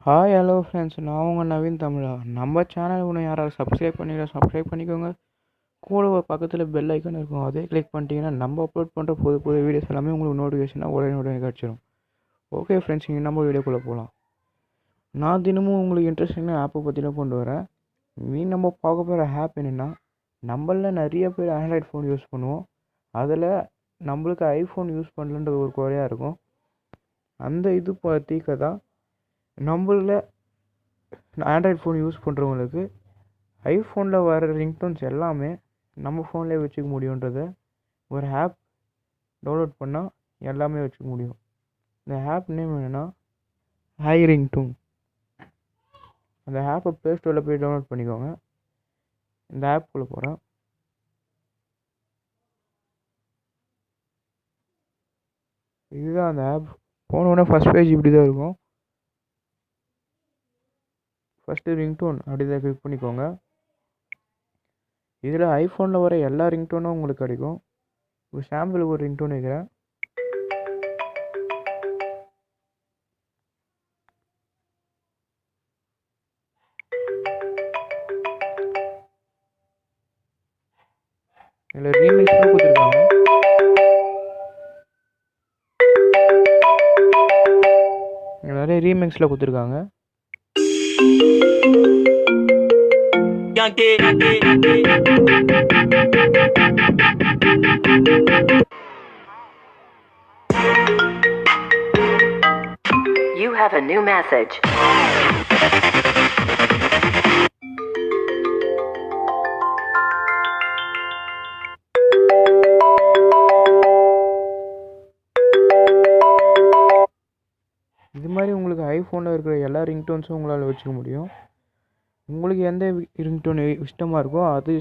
Hi hello friends, நான் உங்கள் நவீன் தமிழா. நம்ம சேனல் இன்னும் யாராவது சப்ஸ்கிரைப் சப்ஸ்கிரைப் பண்ணிக்கோங்க. கூட ஒரு பக்கத்தில் பெல் ஐக்கன் இருக்கும், அதே கிளிக் பண்ணிட்டீங்கன்னா நம்ம அப்லோட் பண்ணுற புது புது வீடியோஸ் எல்லாமே உங்களுக்கு நோட்டிஃபிகேஷனாக உடனே கிடச்சிடும். ஓகே ஃப்ரெண்ட்ஸ், இங்கே நம்ம வீடியோக்குள்ளே போகலாம். நான் தினமும் உங்களுக்கு இன்ட்ரெஸ்டிங்கான ஆப்பை பற்றி தான் கொண்டு வரேன். நம்ம பார்க்க போகிற ஆப் என்னென்னா, நம்மள நிறைய பேர் ஆண்ட்ராய்ட் ஃபோன் யூஸ் பண்ணுவோம். அதில் நம்மளுக்கு ஐஃபோன் யூஸ் பண்ணலன்ற ஒரு குறையாக இருக்கும். அந்த இது பற்றிக்க தான் நம்மள ஆண்ட்ராய்ட் ஃபோன் யூஸ் பண்ணுறவங்களுக்கு ஐஃபோனில் வர ரிங்டோன்ஸ் எல்லாமே நம்ம ஃபோன்லேயே வச்சுக்க முடியுன்றத ஒரு ஆப் டவுன்லோட் பண்ணால் எல்லாமே வச்சுக்க முடியும். இந்த ஆப் நேம் என்னென்னா ஹை ரிங்டோன். அந்த ஆப்பை ப்ளே ஸ்டோரில் போய் டவுன்லோட் பண்ணிக்கோங்க. இந்த ஆப்புக்குள்ளே போகிறேன். இதுதான் அந்த ஆப். போனோடனே ஃபஸ்ட் பேஜ் இப்படி தான் இருக்கும். ஃபஸ்ட்டு ரிங்டோன் அப்படி தான் கிளிக் பண்ணிக்கோங்க. இதில் ஐஃபோனில் வர எல்லா ரிங்டோனும் உங்களுக்கு கிடைக்கும். ஒரு சாம்பிளுக்கு ஒரு ரிங்டோன் வைக்கிறேன். இதில் ரீமிக்ஸ்லாம் கொடுத்துருக்காங்க. நிறைய ரீமிக்ஸில் கொடுத்துருக்காங்க. You have a new message. இது மாதிரி உங்களுக்கு ஐஃபோனில் இருக்கிற எல்லா ரிங்டோன்ஸும் உங்களால் வச்சுக்க முடியும். உங்களுக்கு எந்த ரிங்டோன் இஷ்டமாக இருக்கோ அது